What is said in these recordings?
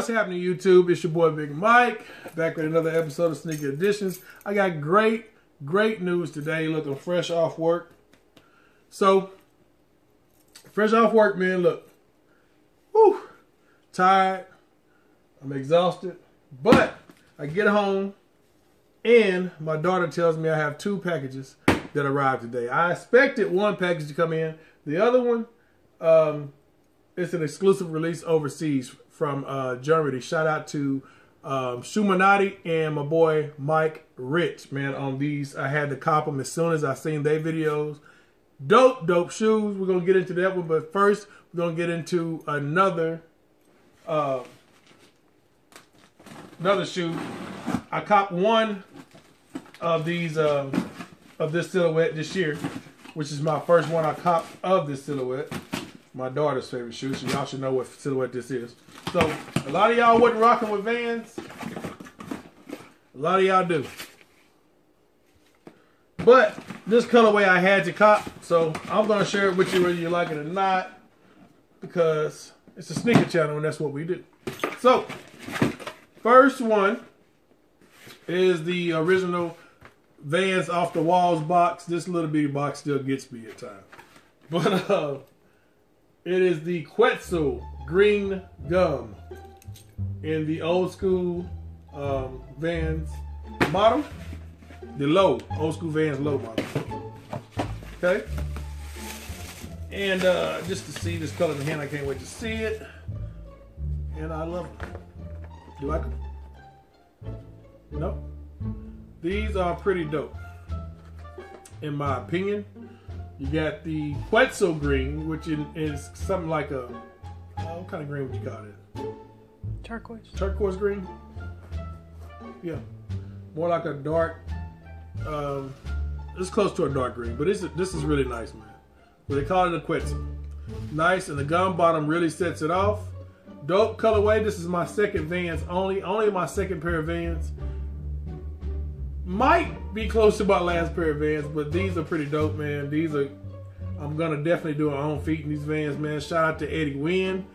What's happening, YouTube? It's your boy Big Mike, back with another episode of Sneaker Editions. I got great news today, looking fresh off work. So, fresh off work, man, look. Whew, tired, I'm exhausted, but I get home and my daughter tells me I have 2 packages that arrived today. I expected 1 package to come in. The other one, it's an exclusive release overseas from Germany. Shout out to Shumanati and my boy Mike Rich, man, on these. I had to cop them as soon as I seen their videos. Dope shoes. We're going to get into that one, but first we're going to get into another shoe. I copped one of these of this silhouette this year, which is my first one I copped of this silhouette. My daughter's favorite shoe, so y'all should know what silhouette this is. So, a lot of y'all wasn't rocking with Vans. A lot of y'all do. But, this colorway I had to cop, so I'm going to share it with you whether you like it or not, because it's a sneaker channel and that's what we do. So, first one is the original Vans Off the Walls box. This little bitty box still gets me at times. But, it is the Quetzal Green Gum in the old school Vans model. The low, old school Vans low model. Okay? And just to see this color in the hand, I can't wait to see it. And I love them. You like them? No? These are pretty dope, in my opinion. You got the Quetzal green, which is something like a, what kind of green would you call it? Turquoise. Turquoise green? Yeah. More like a dark, it's close to a dark green, but this is really nice, man. But they call it a Quetzal. Nice, and the gum bottom really sets it off. Dope colorway. This is my second Vans, only my second pair of Vans. Might be close to my last pair of Vans, but these are pretty dope, man. These are, I'm gonna definitely do my own feet in these Vans, man. Shout out to Eddie Wynn.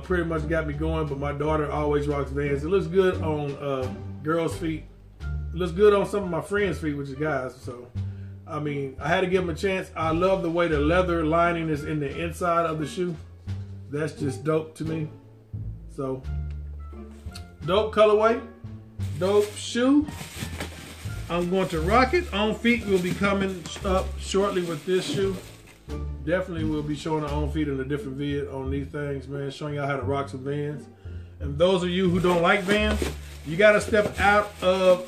Pretty much got me going, but my daughter always rocks Vans. It looks good on girls' feet. It looks good on some of my friends' feet, which is guys. So, I mean, I had to give them a chance. I love the way the leather lining is in the inside of the shoe. That's just dope to me. So, dope colorway, dope shoe. I'm going to rock it. On feet will be coming up shortly with this shoe. Definitely will be showing our own feet in a different vid on these things, man. Showing y'all how to rock some Vans. And those of you who don't like Vans, you got to step out of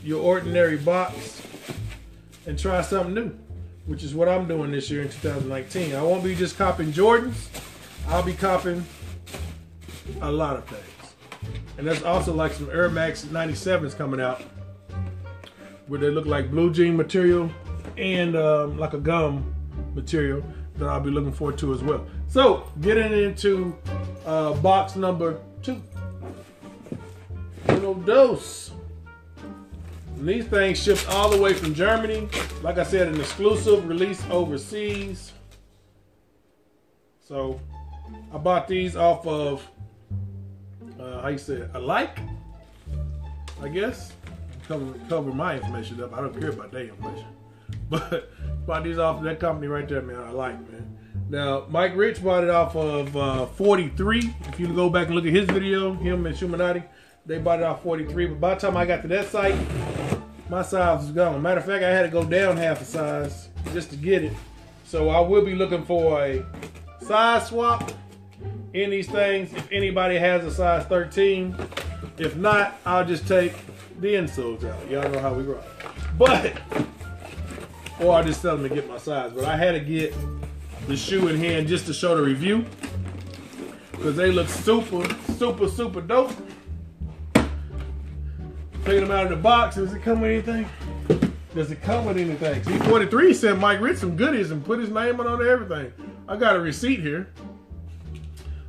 your ordinary box and try something new, which is what I'm doing this year in 2019. I won't be just copping Jordans. I'll be copping a lot of things. And there's also like some airmax 97s coming out, where they look like blue jean material and like a gum material that I'll be looking forward to as well. So, getting into box number 2. Uno dos. And these things shipped all the way from Germany. Like I said, an exclusive release overseas. So, I bought these off of, how you say it, a like, I guess. Cover my information up. I don't care about their information. But bought these off of that company right there, man. I like, man. Now, Mike Rich bought it off of 43. If you go back and look at his video, him and Shumanati, they bought it off 43. But by the time I got to that site, my size was gone. Matter of fact, I had to go down half a size just to get it. So I will be looking for a size swap in these things. If anybody has a size 13. If not, I'll just take the insoles out. Y'all know how we rock. But, or I just tell them to get my size. But I had to get the shoe in hand just to show the review, because they look super dope. Taking them out of the box. Does it come with anything? Does it come with anything? See, 43 sent Mike Rich some goodies and put his name on everything. I got a receipt here.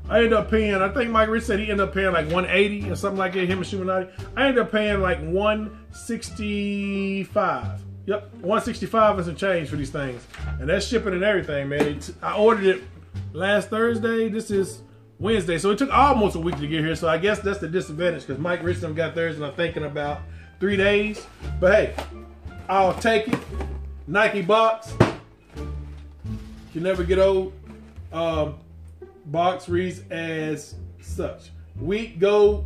I ended up paying, I think Mike Rich said he ended up paying like $180 or something like that, him and Shumanati. I ended up paying like $165. Yep, $165 and some change for these things. And that's shipping and everything, man. I ordered it last Thursday. This is Wednesday. So it took almost a week to get here. So I guess that's the disadvantage because Mike Richardson got theirs and I'm thinking about 3 days. But hey, I'll take it. Nike box. You never get old. Box reads as such. Wheat gold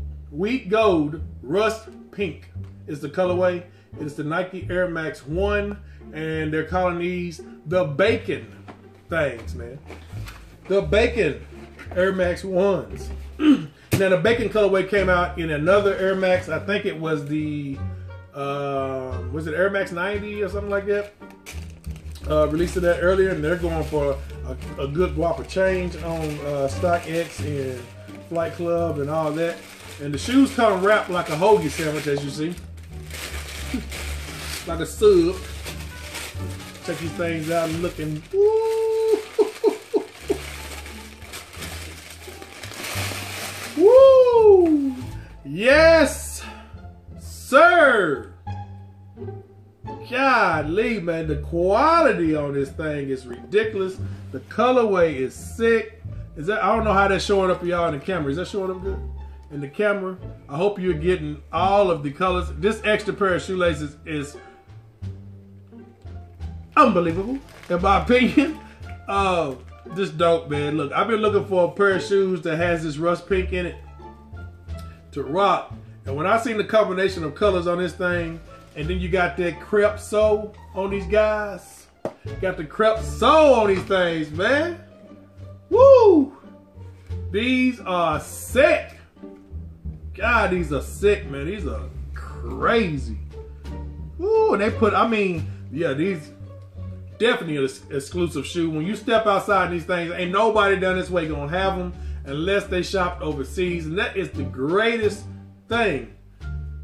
rust pink is the colorway. It is the Nike Air Max 1, and they're calling these the bacon things, man. The bacon Air Max 1s. Now the bacon colorway came out in another Air Max. I think it was the was it Air Max 90 or something like that? Released that earlier, and they're going for a good whopper change on StockX and Flight Club and all that. And the shoes come wrapped like a hoagie sandwich, as you see. Like a sub. Check these things out and looking. Woo! Woo! Yes, sir. Golly, man, the quality on this thing is ridiculous. The colorway is sick. I don't know how that's showing up for y'all in the camera. Is that showing up good? In the camera, I hope you're getting all of the colors. This extra pair of shoelaces is unbelievable, in my opinion. This dope, man. Look, I've been looking for a pair of shoes that has this rust pink in it to rock. And when I seen the combination of colors on this thing, and then you got that crepe sole on these guys. Got the crepe sole on these things, man. Woo! These are sick. God, these are sick, man. These are crazy. Woo, and they put, I mean, yeah, these definitely an exclusive shoe. When you step outside these things, ain't nobody down this way gonna have them unless they shopped overseas. And that is the greatest thing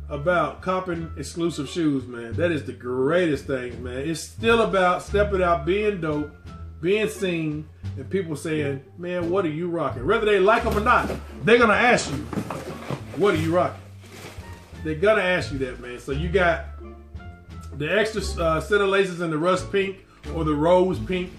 about copping exclusive shoes, man. That is the greatest thing, man. It's still about stepping out, being dope, being seen, and people saying, man, what are you rocking? Whether they like them or not, they're gonna ask you, what are you rocking? They're gonna ask you that, man. So you got the extra set of laces in the rust pink or the rose pink,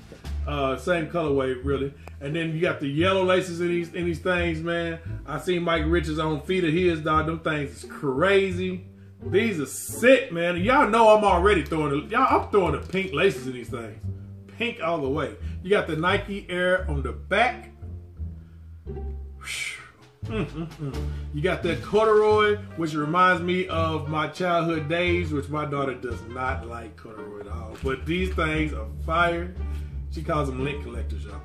same colorway really. And then you got the yellow laces in these things, man. I seen Mike Richards on feet of his, dog. Them things is crazy. These are sick, man. Y'all know I'm already throwing I'm throwing the pink laces in these things. Pink all the way. You got the Nike Air on the back. You got that corduroy, which reminds me of my childhood days, which my daughter does not like corduroy at all. But these things are fire. She calls them lint collectors, y'all.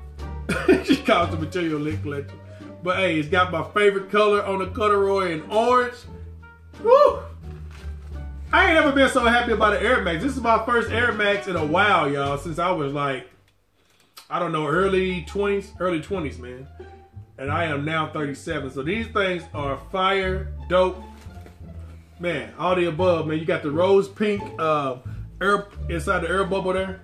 She calls the material lint collector. But hey, it's got my favorite color on the corduroy in orange. Woo! I ain't never been so happy about an Air Max. This is my first Air Max in a while, y'all, since I was like, I don't know, early 20s, man. And I am now 37. So these things are fire, dope. Man, all the above, man. You got the rose pink air inside the air bubble there.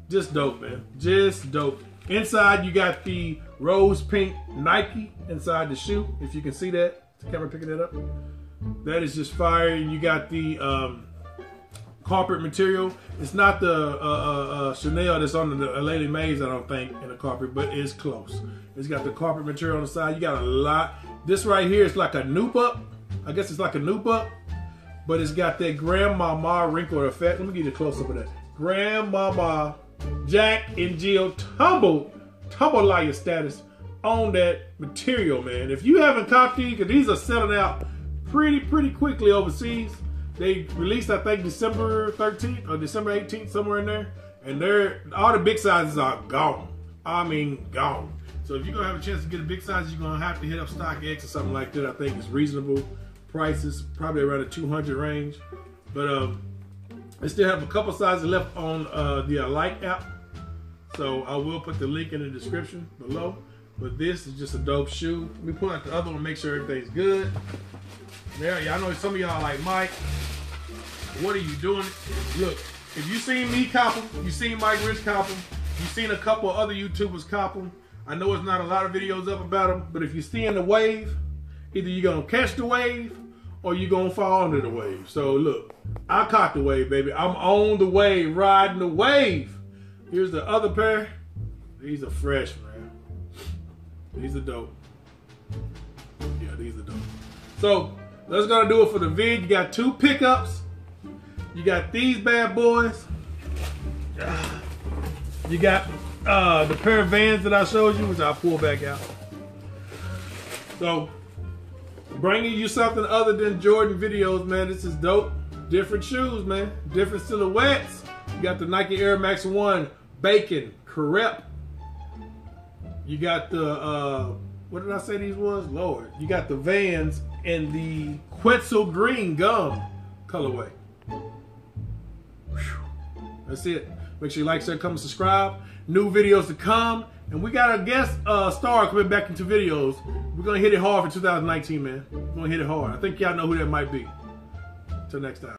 Just dope, man. Just dope. Inside, you got the rose pink Nike inside the shoe. If you can see that. Is the camera picking that up? That is just fire. You got the carpet material. It's not the Chanel that's on the Lady Mays, I don't think, in the carpet, but it's close. It's got the carpet material on the side. You got a lot. This right here is like a noob up. I guess it's like a noob up, but it's got that grandmama wrinkle effect. Let me give you a close up of that. Grandmama Jack and Jill tumble liar status on that material, man. If you haven't copped these, because these are selling out pretty quickly overseas. They released, I think, December 13th or December 18th, somewhere in there. And all the big sizes are gone. I mean, gone. So if you're going to have a chance to get a big size, you're going to have to hit up StockX or something like that. I think it's reasonable prices, probably around the 200 range. But I still have a couple sizes left on the Alight app. So I will put the link in the description below. But this is just a dope shoe. Let me pull out the other one, make sure everything's good. Yeah, I know some of y'all like, Mike, what are you doing? Look, if you seen me cop them, you seen Mike Rich cop them, you seen a couple other YouTubers cop them. I know it's not a lot of videos up about them, but if you're seeing the wave, either you're gonna catch the wave or you're gonna fall under the wave. So look, I caught the wave, baby. I'm on the wave, riding the wave. Here's the other pair. These are fresh, man. These are dope. Yeah, these are dope. So that's gonna do it for the vid. You got 2 pickups. You got these bad boys. You got the pair of Vans that I showed you, which I'll pull back out. So bringing you something other than Jordan videos, man. This is dope. Different shoes, man. Different silhouettes. You got the Nike Air Max 1 Bacon Crepe. You got the what did I say these was? Lord. You got the Vans and the Quetzal Green Gum colorway. Whew. That's it. Make sure you like, share, comment, subscribe. New videos to come. And we got a guest star coming back into videos. We're going to hit it hard for 2019, man. We're going to hit it hard. I think y'all know who that might be. Till next time.